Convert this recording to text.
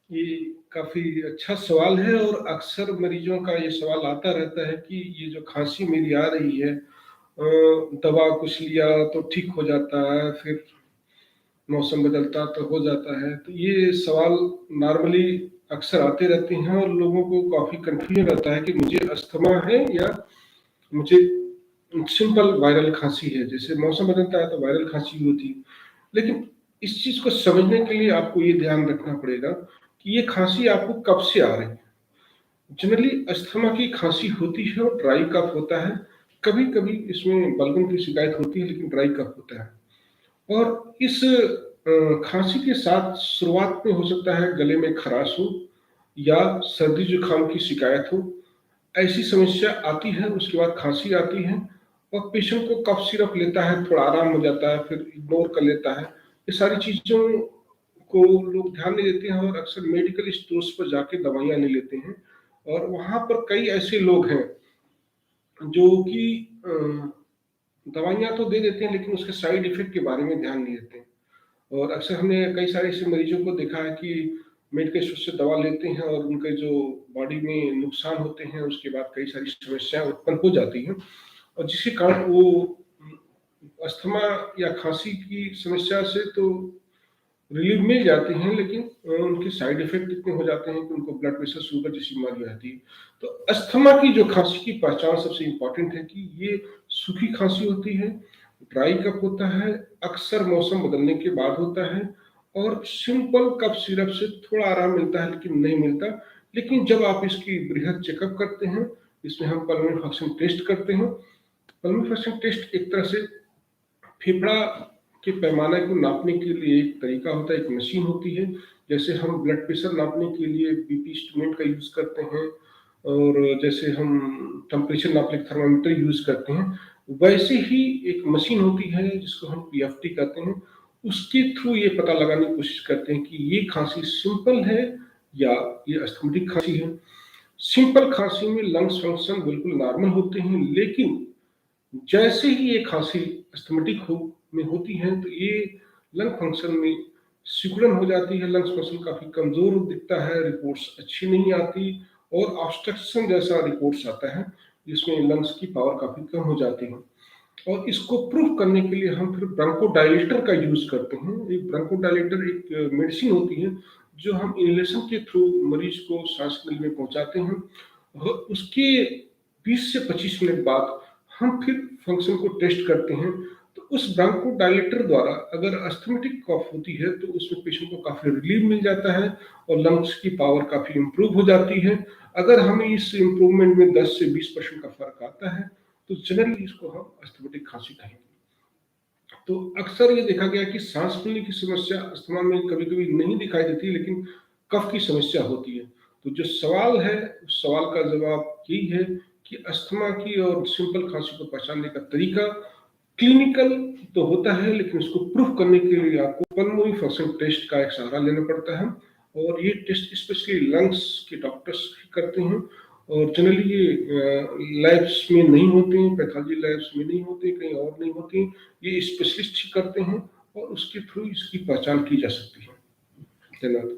ये काफ़ी अच्छा सवाल है और अक्सर मरीज़ों का ये सवाल आता रहता है कि ये जो खाँसी मेरी आ रही है दवा कुछ लिया तो ठीक हो जाता है, फिर मौसम बदलता तो हो जाता है। तो ये सवाल नॉर्मली अक्सर आते रहते हैं और लोगों को काफ़ी कन्फ्यूजन रहता है कि मुझे अस्थमा है या मुझे सिंपल वायरल खाँसी है। जैसे मौसम बदलता है तो वायरल खाँसी होती है। लेकिन इस चीज़ को समझने के लिए आपको ये ध्यान रखना पड़ेगा कि ये खाँसी आपको कब से आ रही है। जनरली अस्थमा की खाँसी होती है और ड्राई कफ होता है। कभी-कभी इसमें बलगम की शिकायत होती है लेकिन ड्राई कफ होता है। और इस खाँसी के साथ शुरुआत में हो सकता है गले में खराश हो या सर्दी-जुकाम की शिकायत हो। ऐसी समस्या आती है, उसके बाद खाँसी आती है और पेशेंट को कफ सिरप लेता है, थोड़ा आराम हो जाता है, फिर इग्नोर कर लेता है। ये सारी चीज़ों को लोग ध्यान नहीं देते हैं और अक्सर मेडिकल स्टोर्स पर जाके दवाइयाँ ले लेते हैं और वहाँ पर कई ऐसे लोग हैं जो कि दवाइयाँ तो दे देते हैं लेकिन उसके साइड इफ़ेक्ट के बारे में ध्यान नहीं देते हैं। और अक्सर हमने कई सारे ऐसे मरीजों को देखा है कि मेडिकल स्टोर से दवा लेते हैं और उनके जो बॉडी में नुकसान होते हैं, उसके बाद कई सारी समस्याएँ उत्पन्न हो जाती हैं और जिसके कारण वो अस्थमा या खाँसी की समस्या से तो रिलीफ मिल जाते हैं लेकिन उनके साइड इफ़ेक्ट इतने हो जाते हैं कि उनको ब्लड प्रेशर, शुगर जैसी बीमारी आती है। तो अस्थमा की जो खाँसी की पहचान सबसे इम्पोर्टेंट है कि ये सूखी खाँसी होती है, ड्राई कफ होता है, अक्सर मौसम बदलने के बाद होता है और सिंपल कफ सिरप से थोड़ा आराम मिलता है लेकिन नहीं मिलता। लेकिन जब आप इसकी बृहद चेकअप करते हैं, इसमें हम पल्मोनरी फंक्शन टेस्ट करते हैं। पल्मोनरी फंक्शन टेस्ट एक तरह से फेफड़ा के पैमाने को नापने के लिए एक तरीका होता है, एक मशीन होती है। जैसे हम ब्लड प्रेशर नापने के लिए बीपी इंस्ट्रूमेंट का यूज़ करते हैं और जैसे हम टेम्परेचर नापने के थर्मामीटर यूज़ करते हैं, वैसे ही एक मशीन होती है जिसको हम पीएफटी कहते हैं। उसके थ्रू ये पता लगाने की कोशिश करते हैं कि ये खाँसी सिंपल है या ये अस्थमैटिक खाँसी है। सिंपल खाँसी में लंग्स फंक्शन बिल्कुल नॉर्मल होते हैं, लेकिन जैसे ही ये खाँसी अस्थमैटिक में होती है तो ये लंग फंक्शन में सिकुड़न हो जाती है, लंग्स फंक्शन काफ़ी कमज़ोर दिखता है, रिपोर्ट्स अच्छी नहीं आती और ऑब्स्ट्रक्शन जैसा रिपोर्ट्स आता है, जिसमें लंग्स की पावर काफ़ी कम हो जाती है। और इसको प्रूव करने के लिए हम फिर ब्रोंकोडायलेटर का यूज़ करते हैं। एक ब्रोंकोडायलेटर एक मेडिसिन होती है, जो हम इन्हेलेशन के थ्रू मरीज़ को सांस नली में पहुँचाते हैं। उसके 20 से 25 मिनट बाद हम फिर फंक्शन को टेस्ट करते हैं। तो उस ब्रोंकोडायलेटर द्वारा अगर अस्थमैटिक कफ होती है, तो उसमें पेशेंट को काफ़ी रिलीफ मिल जाता है और लंग्स की पावर काफ़ी इम्प्रूव हो जाती है। अगर हमें इस इम्प्रूवमेंट में 10 से 20% का फ़र्क आता है, तो जनरली इसको हम अस्थमैटिक खाँसी कहेंगे। तो अक्सर ये देखा गया कि सांस फूलने की समस्या अस्थमा में कभी-कभी नहीं दिखाई देती, लेकिन कफ की समस्या होती है। तो जो सवाल है, उस सवाल का जवाब यही है कि अस्थमा की और सिंपल खाँसी को पहचानने का तरीका क्लिनिकल तो होता है, लेकिन उसको प्रूफ करने के लिए आपको पल्मोनरी फंक्शन टेस्ट का एक सहारा लेना पड़ता है और ये टेस्ट स्पेशली लंग्स के डॉक्टर्स ही करते हैं और जनरली ये लैब्स में नहीं होते हैं, पैथोलॉजी लैब्स में नहीं होते, कहीं और नहीं होते हैं, ये स्पेशलिस्ट ही करते हैं और उसके थ्रू इसकी पहचान की जा सकती है। धन्यवाद।